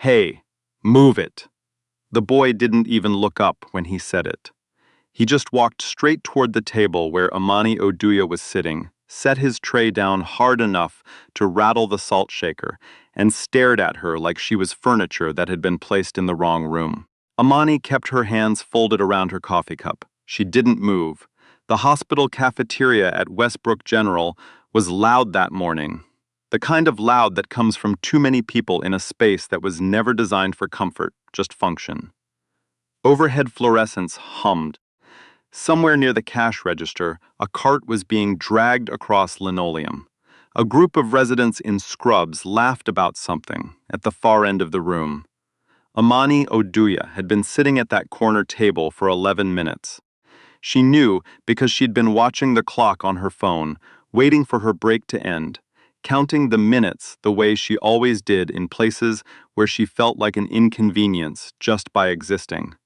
Hey, move it. The boy didn't even look up when he said it. He just walked straight toward the table where Imani Oduya was sitting, set his tray down hard enough to rattle the salt shaker, and stared at her like she was furniture that had been placed in the wrong room. Imani kept her hands folded around her coffee cup. She didn't move. The hospital cafeteria at Westbrook General was loud that morning. The kind of loud that comes from too many people in a space that was never designed for comfort, just function. Overhead fluorescents hummed. Somewhere near the cash register, a cart was being dragged across linoleum. A group of residents in scrubs laughed about something at the far end of the room. Imani Oduya had been sitting at that corner table for 11 minutes. She knew because she'd been watching the clock on her phone, waiting for her break to end, counting the minutes the way she always did in places where she felt like an inconvenience just by existing.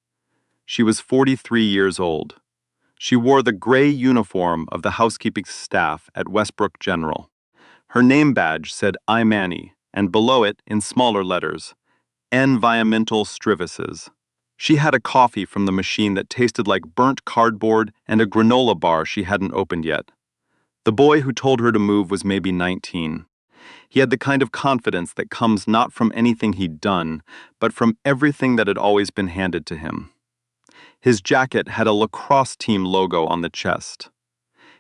She was 43 years old. She wore the gray uniform of the housekeeping staff at Westbrook General. Her name badge said Imani, and below it, in smaller letters, Environmental Strivices. She had a coffee from the machine that tasted like burnt cardboard and a granola bar she hadn't opened yet. The boy who told her to move was maybe 19. He had the kind of confidence that comes not from anything he'd done, but from everything that had always been handed to him. His jacket had a lacrosse team logo on the chest.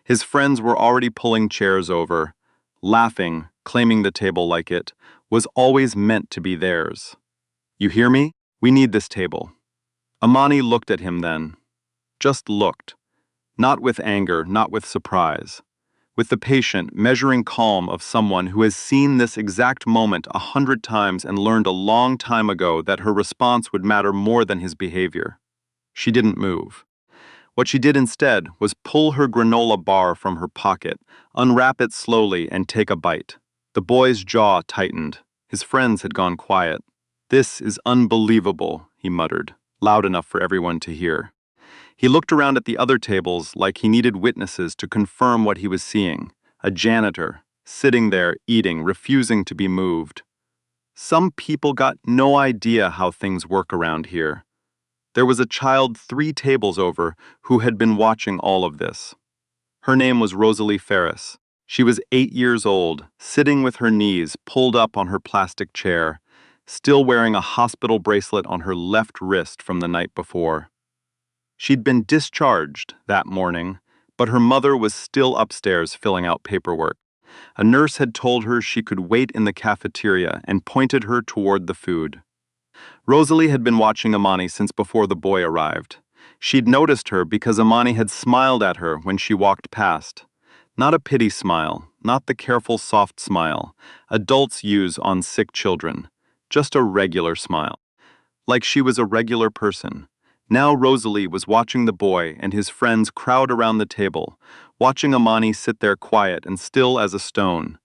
His friends were already pulling chairs over, laughing, claiming the table like it was always meant to be theirs. You hear me? We need this table. Imani looked at him then. Just looked. Not with anger, not with surprise. With the patient, measuring calm of someone who has seen this exact moment 100 times and learned a long time ago that her response would matter more than his behavior. She didn't move. What she did instead was pull her granola bar from her pocket, unwrap it slowly, and take a bite. The boy's jaw tightened. His friends had gone quiet. "This is unbelievable," he muttered, loud enough for everyone to hear. He looked around at the other tables like he needed witnesses to confirm what he was seeing. A janitor, sitting there, eating, refusing to be moved. Some people got no idea how things work around here. There was a child 3 tables over who had been watching all of this. Her name was Rosalie Ferris. She was 8 years old, sitting with her knees pulled up on her plastic chair, still wearing a hospital bracelet on her left wrist from the night before. She'd been discharged that morning, but her mother was still upstairs filling out paperwork. A nurse had told her she could wait in the cafeteria and pointed her toward the food. Rosalie had been watching Imani since before the boy arrived. She'd noticed her because Imani had smiled at her when she walked past. Not a pity smile, not the careful soft smile adults use on sick children, just a regular smile. Like she was a regular person. Now Rosalie was watching the boy and his friends crowd around the table, watching Imani sit there quiet and still as a stone.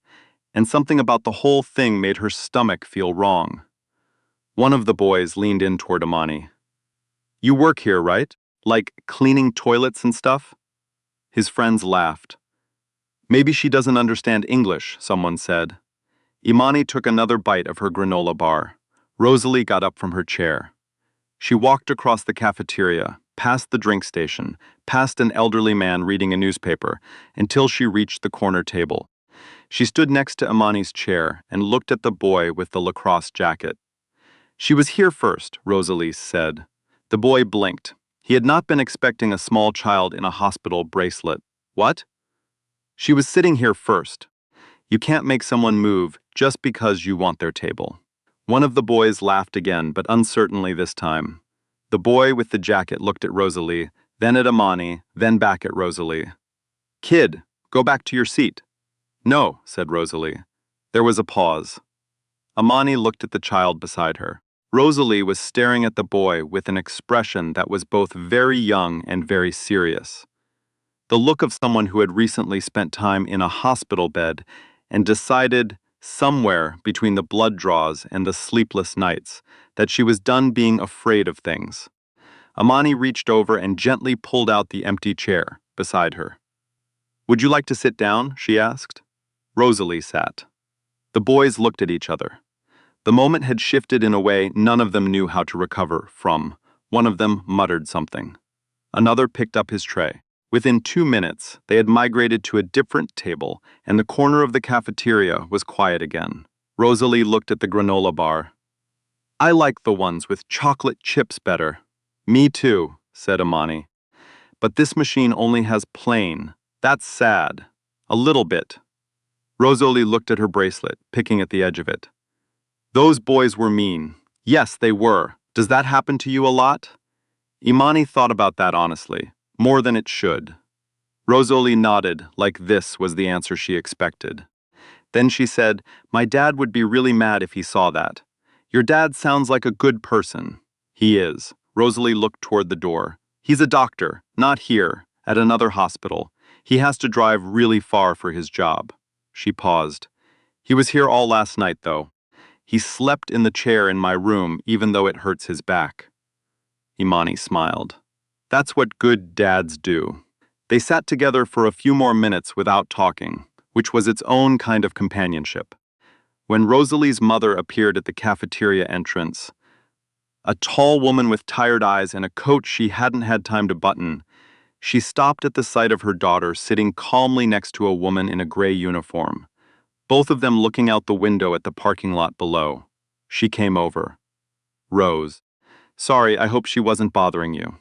And something about the whole thing made her stomach feel wrong. One of the boys leaned in toward Imani. "You work here, right? Like cleaning toilets and stuff?" His friends laughed. "Maybe she doesn't understand English," someone said. Imani took another bite of her granola bar. Rosalie got up from her chair. She walked across the cafeteria, past the drink station, past an elderly man reading a newspaper, until she reached the corner table. She stood next to Imani's chair and looked at the boy with the lacrosse jacket. "She was here first," Rosalie said. The boy blinked. He had not been expecting a small child in a hospital bracelet. "What?" "She was sitting here first. You can't make someone move just because you want their table." One of the boys laughed again, but uncertainly this time. The boy with the jacket looked at Rosalie, then at Imani, then back at Rosalie. "Kid, go back to your seat." "No," said Rosalie. There was a pause. Imani looked at the child beside her. Rosalie was staring at the boy with an expression that was both very young and very serious. The look of someone who had recently spent time in a hospital bed and decided, somewhere between the blood draws and the sleepless nights, that she was done being afraid of things. Imani reached over and gently pulled out the empty chair beside her. "Would you like to sit down?" she asked. Rosalie sat. The boys looked at each other. The moment had shifted in a way none of them knew how to recover from. One of them muttered something. Another picked up his tray. Within 2 minutes, they had migrated to a different table, and the corner of the cafeteria was quiet again. Rosalie looked at the granola bar. "I like the ones with chocolate chips better." "Me too," said Imani. "But this machine only has plain. That's sad. A little bit." Rosalie looked at her bracelet, picking at the edge of it. "Those boys were mean." "Yes, they were. Does that happen to you a lot?" Imani thought about that honestly, more than it should. Rosalie nodded, like this was the answer she expected. Then she said, "My dad would be really mad if he saw that. Your dad sounds like a good person." "He is." Rosalie looked toward the door. "He's a doctor, not here, at another hospital. He has to drive really far for his job." She paused. "He was here all last night, though. He slept in the chair in my room even though it hurts his back." Imani smiled. "That's what good dads do." They sat together for a few more minutes without talking, which was its own kind of companionship. When Rosalie's mother appeared at the cafeteria entrance, a tall woman with tired eyes and a coat she hadn't had time to button, she stopped at the sight of her daughter sitting calmly next to a woman in a gray uniform, both of them looking out the window at the parking lot below. She came over. "Rose, sorry, I hope she wasn't bothering you."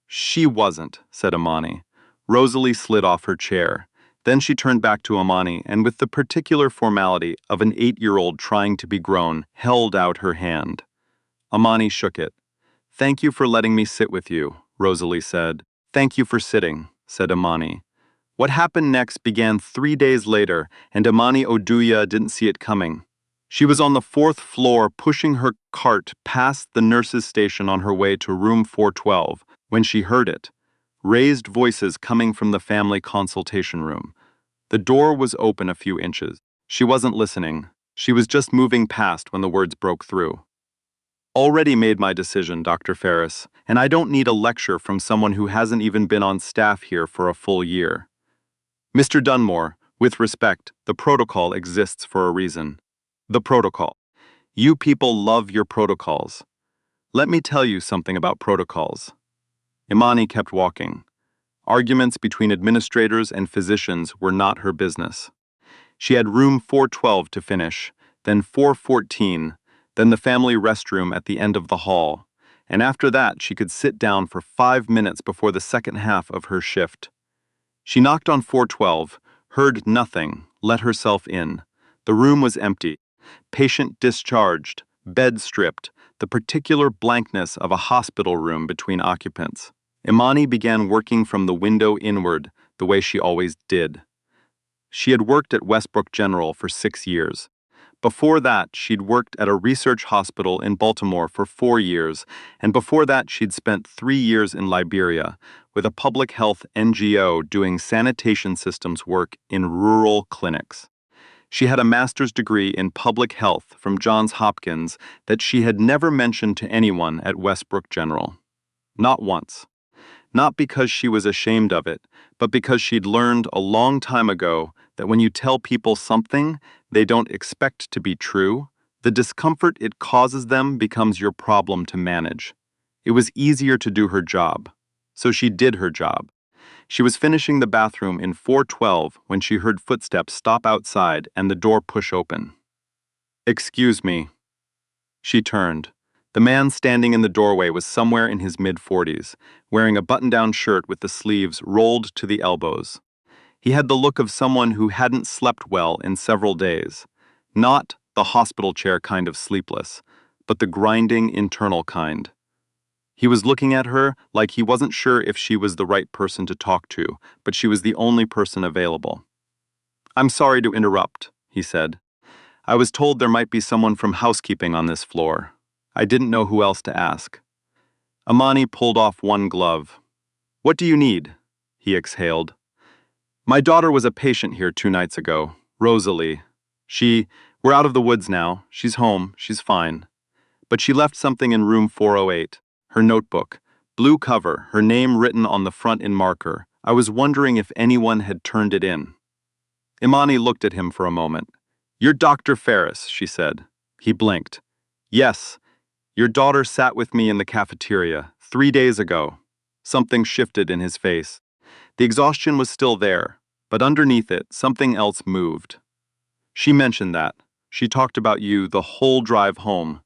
"She wasn't," said Imani. Rosalie slid off her chair. Then she turned back to Imani and with the particular formality of an 8-year-old trying to be grown, held out her hand. Imani shook it. "Thank you for letting me sit with you," Rosalie said. "Thank you for sitting," said Imani. What happened next began 3 days later, and Imani Oduya didn't see it coming. She was on the 4th floor pushing her cart past the nurse's station on her way to room 412 when she heard it. Raised voices coming from the family consultation room. The door was open a few inches. She wasn't listening. She was just moving past when the words broke through. "Already made my decision, Dr. Ferris, and I don't need a lecture from someone who hasn't even been on staff here for a full year. Mr. Dunmore, with respect, the protocol exists for a reason." "The protocol. You people love your protocols. Let me tell you something about protocols." Imani kept walking. Arguments between administrators and physicians were not her business. She had room 412 to finish, then 414, then the family restroom at the end of the hall, and after that she could sit down for 5 minutes before the second half of her shift. She knocked on 412, heard nothing, let herself in. The room was empty. Patient discharged, bed stripped, the particular blankness of a hospital room between occupants. Imani began working from the window inward, the way she always did. She had worked at Westbrook General for 6 years. Before that, she'd worked at a research hospital in Baltimore for 4 years, and before that she'd spent 3 years in Liberia with a public health NGO doing sanitation systems work in rural clinics. She had a master's degree in public health from Johns Hopkins that she had never mentioned to anyone at Westbrook General. Not once. Not because she was ashamed of it, but because she'd learned a long time ago that when you tell people something they don't expect to be true, the discomfort it causes them becomes your problem to manage. It was easier to do her job. So she did her job. She was finishing the bathroom in 412 when she heard footsteps stop outside and the door push open. "Excuse me." She turned. The man standing in the doorway was somewhere in his mid-40s, wearing a button-down shirt with the sleeves rolled to the elbows. He had the look of someone who hadn't slept well in several days. Not the hospital chair kind of sleepless, but the grinding internal kind. He was looking at her like he wasn't sure if she was the right person to talk to, but she was the only person available. "I'm sorry to interrupt," he said. "I was told there might be someone from housekeeping on this floor. I didn't know who else to ask." Imani pulled off one glove. "What do you need?" he exhaled. "My daughter was a patient here 2 nights ago, Rosalie. We're out of the woods now. She's home. She's fine. But she left something in room 408. Her notebook. Blue cover, her name written on the front in marker. I was wondering if anyone had turned it in." Imani looked at him for a moment. "You're Dr. Ferris," she said. He blinked. Yes, your daughter sat with me in the cafeteria 3 days ago. Something shifted in his face. The exhaustion was still there, but underneath it, something else moved. She mentioned that. She talked about you the whole drive home.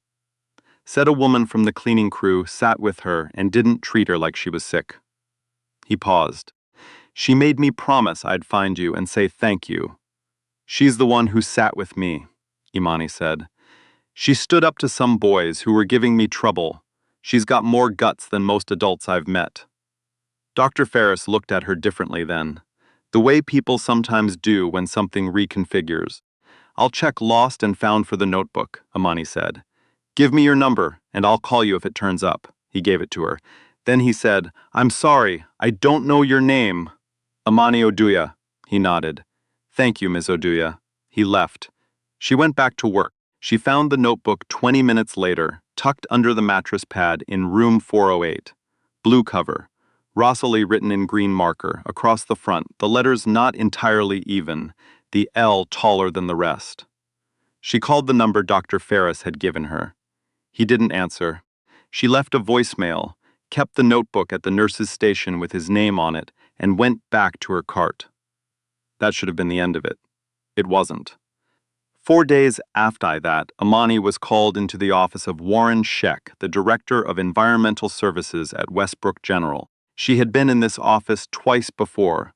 Said a woman from the cleaning crew sat with her and didn't treat her like she was sick. He paused. She made me promise I'd find you and say thank you. She's the one who sat with me, Imani said. She stood up to some boys who were giving me trouble. She's got more guts than most adults I've met. Dr. Ferris looked at her differently then, the way people sometimes do when something reconfigures. I'll check lost and found for the notebook, Imani said. Give me your number, and I'll call you if it turns up. He gave it to her. Then he said, I'm sorry, I don't know your name. Imani Oduya. He nodded. Thank you, Ms. Oduya. He left. She went back to work. She found the notebook 20 minutes later, tucked under the mattress pad in room 408. Blue cover. Rosalie written in green marker, across the front, the letters not entirely even, the L taller than the rest. She called the number Dr. Ferris had given her. He didn't answer. She left a voicemail, kept the notebook at the nurse's station with his name on it, and went back to her cart. That should have been the end of it. It wasn't. 4 days after that, Imani was called into the office of Warren Scheck, the Director of Environmental Services at Westbrook General. She had been in this office twice before.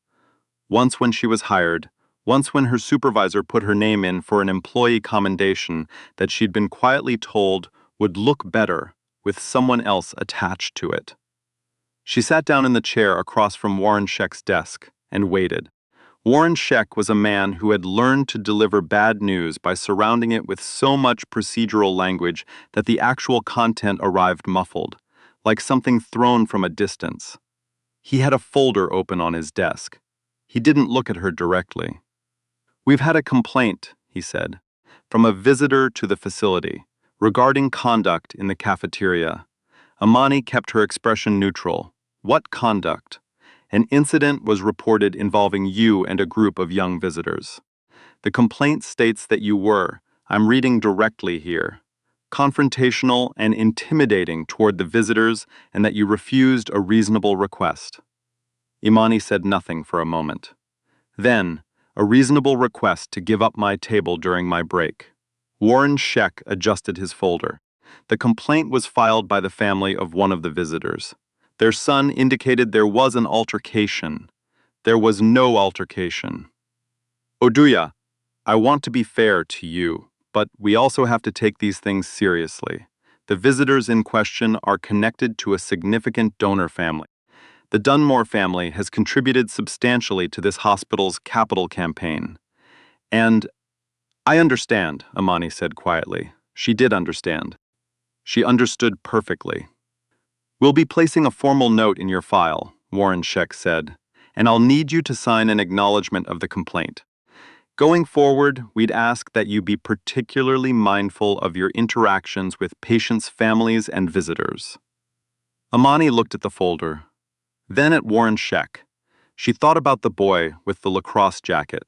Once when she was hired, once when her supervisor put her name in for an employee commendation that she'd been quietly told would look better with someone else attached to it. She sat down in the chair across from Warren Scheck's desk and waited. Warren Scheck was a man who had learned to deliver bad news by surrounding it with so much procedural language that the actual content arrived muffled, like something thrown from a distance. He had a folder open on his desk. He didn't look at her directly. We've had a complaint, he said, from a visitor to the facility, regarding conduct in the cafeteria. Imani kept her expression neutral. What conduct? An incident was reported involving you and a group of young visitors. The complaint states that you were, I'm reading directly here, confrontational and intimidating toward the visitors and that you refused a reasonable request. Imani said nothing for a moment. Then, a reasonable request to give up my table during my break. Warren Scheck adjusted his folder. The complaint was filed by the family of one of the visitors. Their son indicated there was an altercation. There was no altercation. Oduya, I want to be fair to you, but we also have to take these things seriously. The visitors in question are connected to a significant donor family. The Dunmore family has contributed substantially to this hospital's capital campaign. And I understand, Imani said quietly. She did understand. She understood perfectly. We'll be placing a formal note in your file, Warren Scheck said, and I'll need you to sign an acknowledgement of the complaint. Going forward, we'd ask that you be particularly mindful of your interactions with patients' families and visitors. Imani looked at the folder, then at Warren Scheck. She thought about the boy with the lacrosse jacket.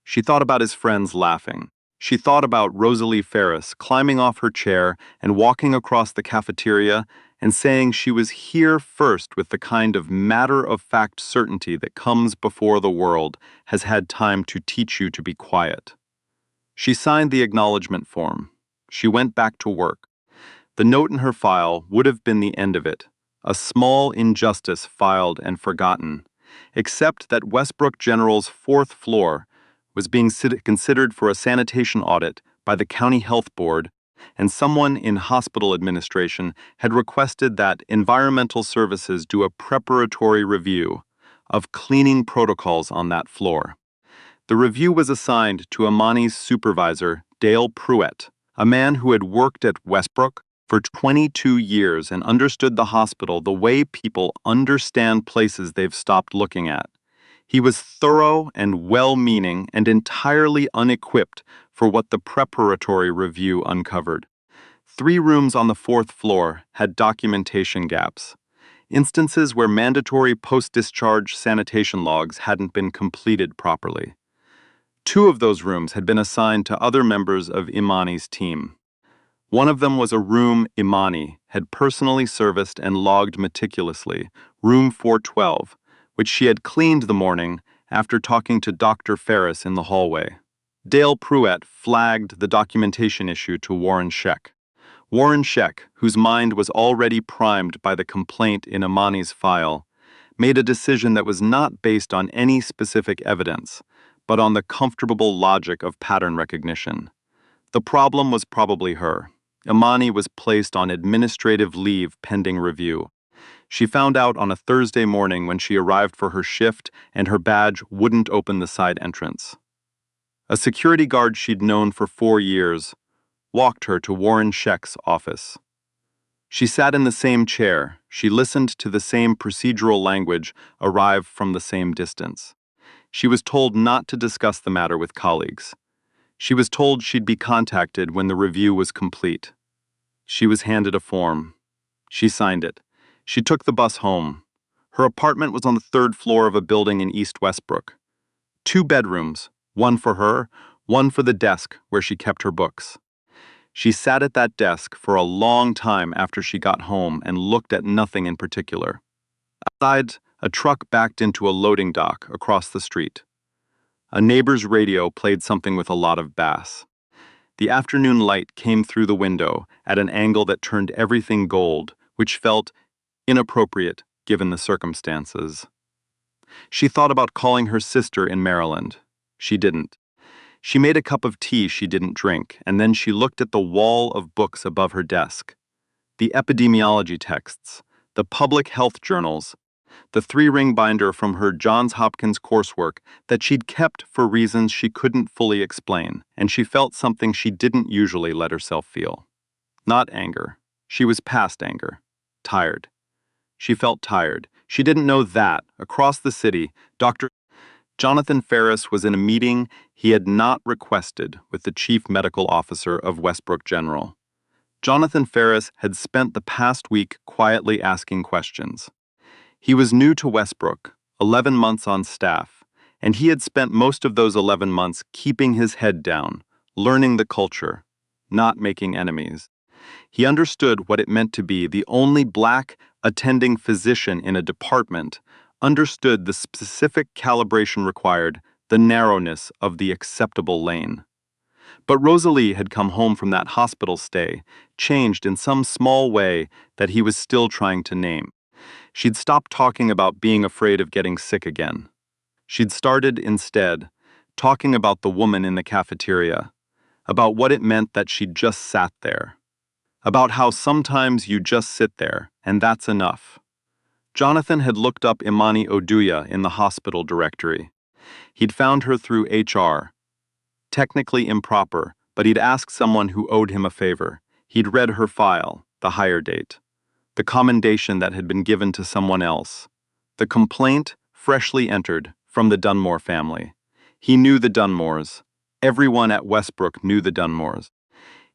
She thought about his friends laughing. She thought about Rosalie Ferris climbing off her chair and walking across the cafeteria and saying she was here first with the kind of matter-of-fact certainty that comes before the world has had time to teach you to be quiet. She signed the acknowledgement form. She went back to work. The note in her file would have been the end of it, a small injustice filed and forgotten, except that Westbrook General's 4th floor was being considered for a sanitation audit by the County Health Board, and someone in hospital administration had requested that environmental services do a preparatory review of cleaning protocols on that floor. The review was assigned to Imani's supervisor, Dale Pruitt, a man who had worked at Westbrook for 22 years and understood the hospital the way people understand places they've stopped looking at. He was thorough and well-meaning and entirely unequipped for what the preparatory review uncovered. 3 rooms on the 4th floor had documentation gaps, instances where mandatory post-discharge sanitation logs hadn't been completed properly. 2 of those rooms had been assigned to other members of Imani's team. One of them was a room Imani had personally serviced and logged meticulously, room 412, which she had cleaned the morning after talking to Dr. Ferris in the hallway. Dale Pruitt flagged the documentation issue to Warren Scheck. Warren Scheck, whose mind was already primed by the complaint in Imani's file, made a decision that was not based on any specific evidence, but on the comfortable logic of pattern recognition. The problem was probably her. Imani was placed on administrative leave pending review. She found out on a Thursday morning when she arrived for her shift and her badge wouldn't open the side entrance. A security guard she'd known for 4 years walked her to Warren Scheck's office. She sat in the same chair. She listened to the same procedural language arrive from the same distance. She was told not to discuss the matter with colleagues. She was told she'd be contacted when the review was complete. She was handed a form. She signed it. She took the bus home. Her apartment was on the 3rd floor of a building in East Westbrook. 2 bedrooms, one for her, one for the desk where she kept her books. She sat at that desk for a long time after she got home and looked at nothing in particular. Outside, a truck backed into a loading dock across the street. A neighbor's radio played something with a lot of bass. The afternoon light came through the window at an angle that turned everything gold, which felt inappropriate given the circumstances. She thought about calling her sister in Maryland. She didn't. She made a cup of tea she didn't drink, and then she looked at the wall of books above her desk. The epidemiology texts, the public health journals, the 3-ring binder from her Johns Hopkins coursework that she'd kept for reasons she couldn't fully explain, and she felt something she didn't usually let herself feel. Not anger. She was past anger. Tired. She felt tired. She didn't know that, across the city, Dr. Jonathan Ferris was in a meeting he had not requested with the chief medical officer of Westbrook General. Jonathan Ferris had spent the past week quietly asking questions. He was new to Westbrook, 11 months on staff, and he had spent most of those 11 months keeping his head down, learning the culture, not making enemies. He understood what it meant to be the only black attending physician in a department, understood the specific calibration required, the narrowness of the acceptable lane. But Rosalie had come home from that hospital stay, changed in some small way that he was still trying to name. She'd stopped talking about being afraid of getting sick again. She'd started, instead, talking about the woman in the cafeteria, about what it meant that she'd just sat there, about how sometimes you just sit there, and that's enough. Jonathan had looked up Imani Oduya in the hospital directory. He'd found her through HR. Technically improper, but he'd asked someone who owed him a favor. He'd read her file, the hire date, the commendation that had been given to someone else, the complaint freshly entered from the Dunmore family. He knew the Dunmores. Everyone at Westbrook knew the Dunmores.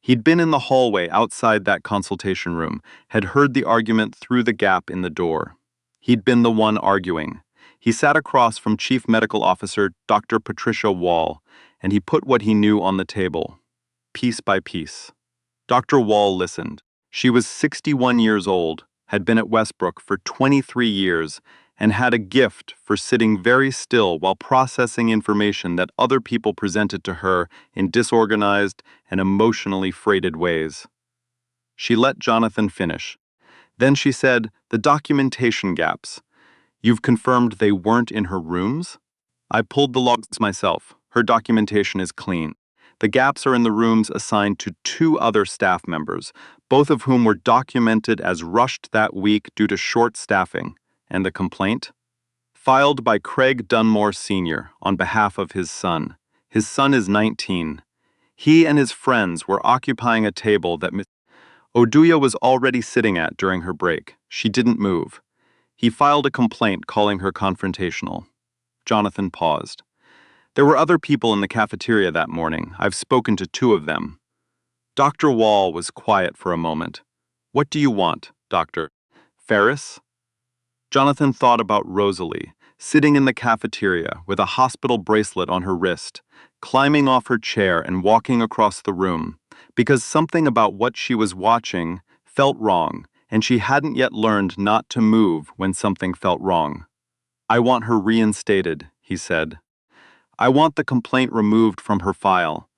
He'd been in the hallway outside that consultation room, had heard the argument through the gap in the door. He'd been the one arguing. He sat across from Chief Medical Officer Dr. Patricia Wall, and he put what he knew on the table, piece by piece. Dr. Wall listened. She was 61 years old, had been at Westbrook for 23 years, and had a gift for sitting very still while processing information that other people presented to her in disorganized and emotionally freighted ways. She let Jonathan finish. Then she said, "The documentation gaps. You've confirmed they weren't in her rooms?" "I pulled the logs myself. Her documentation is clean. The gaps are in the rooms assigned to 2 other staff members, both of whom were documented as rushed that week due to short staffing. And the complaint? Filed by Craig Dunmore Sr. on behalf of his son. His son is 19. He and his friends were occupying a table that Miss Oduya was already sitting at during her break. She didn't move. He filed a complaint calling her confrontational." Jonathan paused. "There were other people in the cafeteria that morning. I've spoken to 2 of them." Dr. Wall was quiet for a moment. "What do you want, Dr. Ferris?" Jonathan thought about Rosalie, sitting in the cafeteria with a hospital bracelet on her wrist, climbing off her chair and walking across the room, because something about what she was watching felt wrong, and she hadn't yet learned not to move when something felt wrong. "I want her reinstated," he said. "I want the complaint removed from her file,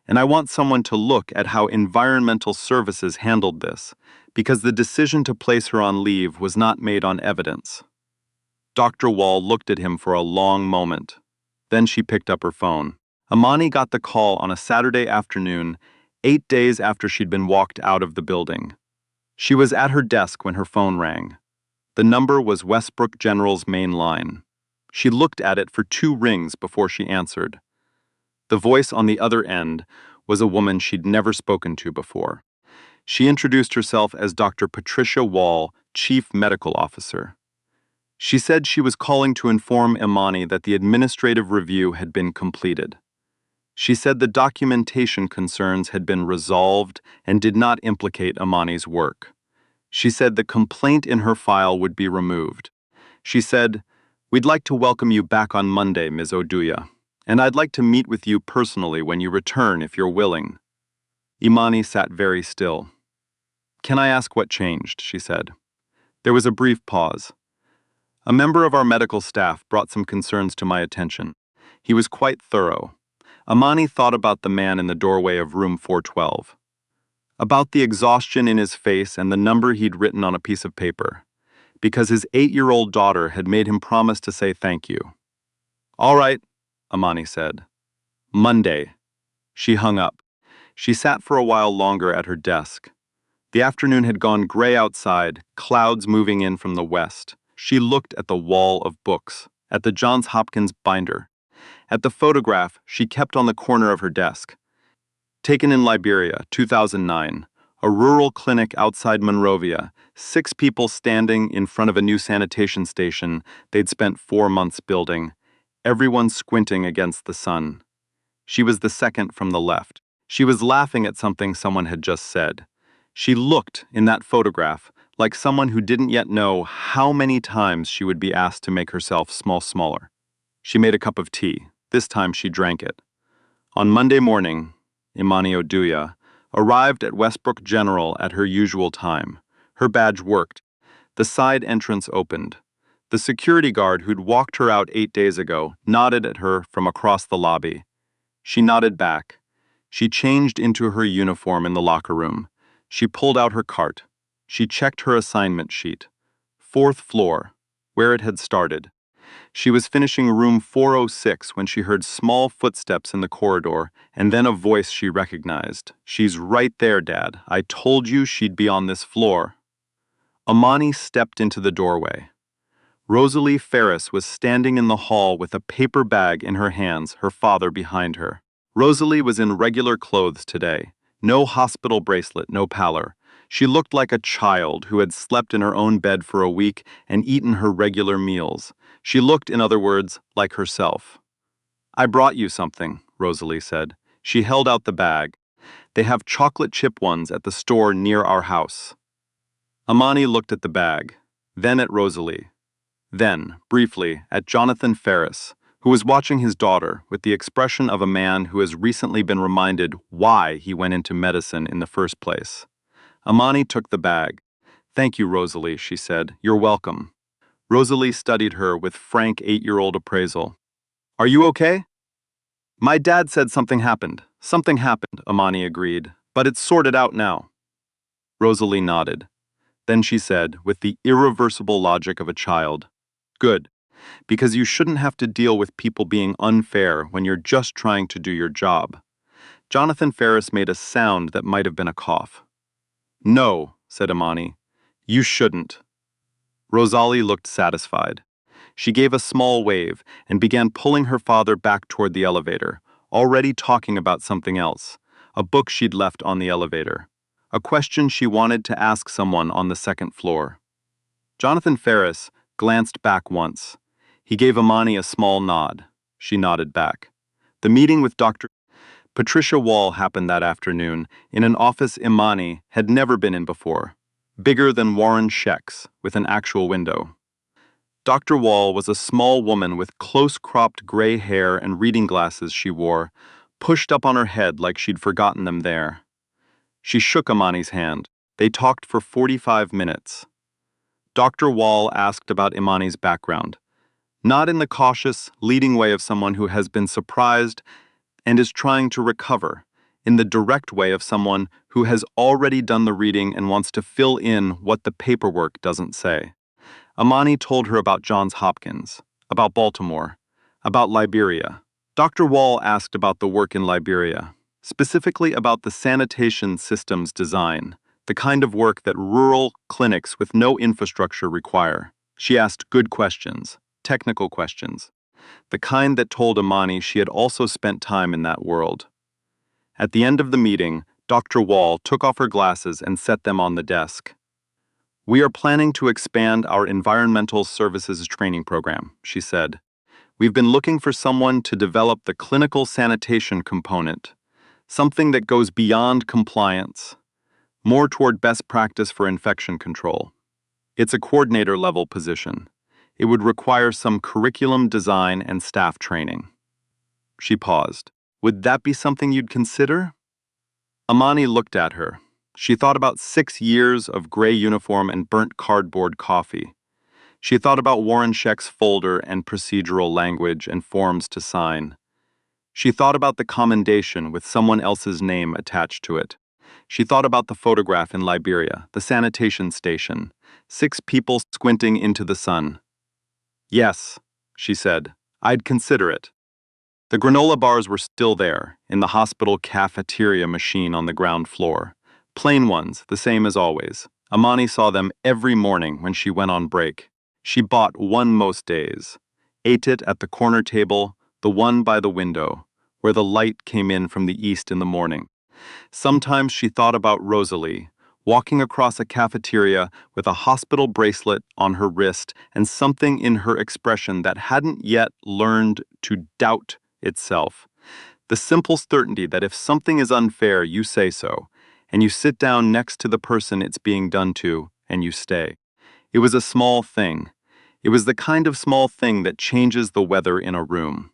and I want someone to look at how environmental services handled this, because the decision to place her on leave was not made on evidence." Dr. Wall looked at him for a long moment. Then she picked up her phone. Imani got the call on a Saturday afternoon, 8 days after she'd been walked out of the building. She was at her desk when her phone rang. The number was Westbrook General's main line. She looked at it for 2 rings before she answered. The voice on the other end was a woman she'd never spoken to before. She introduced herself as Dr. Patricia Wall, Chief Medical Officer. She said she was calling to inform Imani that the administrative review had been completed. She said the documentation concerns had been resolved and did not implicate Imani's work. She said the complaint in her file would be removed. She said, "We'd like to welcome you back on Monday, Ms. Oduya, and I'd like to meet with you personally when you return if you're willing." Imani sat very still. "Can I ask what changed?" she said. There was a brief pause. "A member of our medical staff brought some concerns to my attention. He was quite thorough." Imani thought about the man in the doorway of room 412. About the exhaustion in his face and the number he'd written on a piece of paper. Because his 8-year-old daughter had made him promise to say thank you. "All right," Imani said. "Monday." She hung up. She sat for a while longer at her desk. The afternoon had gone gray outside, clouds moving in from the west. She looked at the wall of books, at the Johns Hopkins binder, at the photograph she kept on the corner of her desk. Taken in Liberia, 2009, a rural clinic outside Monrovia, 6 people standing in front of a new sanitation station they'd spent 4 months building, everyone squinting against the sun. She was the second from the left. She was laughing at something someone had just said. She looked, in that photograph, like someone who didn't yet know how many times she would be asked to make herself smaller. She made a cup of tea. This time she drank it. On Monday morning, Imani Oduya arrived at Westbrook General at her usual time. Her badge worked. The side entrance opened. The security guard who'd walked her out 8 days ago nodded at her from across the lobby. She nodded back. She changed into her uniform in the locker room. She pulled out her cart. She checked her assignment sheet. 4th floor, where it had started. She was finishing room 406 when she heard small footsteps in the corridor, and then a voice she recognized. "She's right there, Dad. I told you she'd be on this floor." Imani stepped into the doorway. Rosalie Ferris was standing in the hall with a paper bag in her hands, her father behind her. Rosalie was in regular clothes today. No hospital bracelet, no pallor. She looked like a child who had slept in her own bed for a week and eaten her regular meals. She looked, in other words, like herself. "I brought you something," Rosalie said. She held out the bag. "They have chocolate chip ones at the store near our house." Imani looked at the bag, then at Rosalie. Then, briefly, at Jonathan Ferris, who was watching his daughter with the expression of a man who has recently been reminded why he went into medicine in the first place. Imani took the bag. "Thank you, Rosalie," she said. "You're welcome." Rosalie studied her with frank 8-year-old appraisal. "Are you okay?" "My dad said something happened. Something happened," Imani agreed. "But it's sorted out now." Rosalie nodded. Then she said, with the irreversible logic of a child, "Good, because you shouldn't have to deal with people being unfair when you're just trying to do your job." Jonathan Ferris made a sound that might have been a cough. "No," said Imani. "You shouldn't." Rosalie looked satisfied. She gave a small wave and began pulling her father back toward the elevator, already talking about something else, a book she'd left on the elevator, a question she wanted to ask someone on the 2nd floor. Jonathan Ferris glanced back once. He gave Imani a small nod. She nodded back. The meeting with Dr. Patricia Wall happened that afternoon in an office Imani had never been in before, bigger than Warren Scheck's, with an actual window. Dr. Wall was a small woman with close-cropped gray hair and reading glasses she wore, pushed up on her head like she'd forgotten them there. She shook Imani's hand. They talked for 45 minutes. Dr. Wall asked about Imani's background, not in the cautious, leading way of someone who has been surprised and is trying to recover, in the direct way of someone who has already done the reading and wants to fill in what the paperwork doesn't say. Imani told her about Johns Hopkins, about Baltimore, about Liberia. Dr. Wall asked about the work in Liberia, specifically about the sanitation system's design, the kind of work that rural clinics with no infrastructure require. She asked good questions, technical questions, the kind that told Imani she had also spent time in that world. At the end of the meeting, Dr. Wall took off her glasses and set them on the desk. "We are planning to expand our environmental services training program," she said. "We've been looking for someone to develop the clinical sanitation component, something that goes beyond compliance, more toward best practice for infection control. It's a coordinator-level position. It would require some curriculum design and staff training." She paused. "Would that be something you'd consider?" Imani looked at her. She thought about 6 years of gray uniform and burnt cardboard coffee. She thought about Warren Scheck's folder and procedural language and forms to sign. She thought about the commendation with someone else's name attached to it. She thought about the photograph in Liberia, the sanitation station, 6 people squinting into the sun. "Yes," she said, "I'd consider it." The granola bars were still there, in the hospital cafeteria machine on the ground floor. Plain ones, the same as always. Imani saw them every morning when she went on break. She bought one most days, ate it at the corner table, the one by the window, where the light came in from the east in the morning. Sometimes she thought about Rosalie, walking across a cafeteria with a hospital bracelet on her wrist and something in her expression that hadn't yet learned to doubt itself. The simple certainty that if something is unfair, you say so, and you sit down next to the person it's being done to, and you stay. It was a small thing. It was the kind of small thing that changes the weather in a room.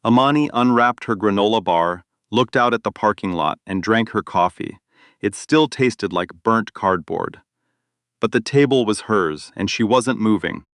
Imani unwrapped her granola bar, looked out at the parking lot, and drank her coffee. It still tasted like burnt cardboard. But the table was hers, and she wasn't moving.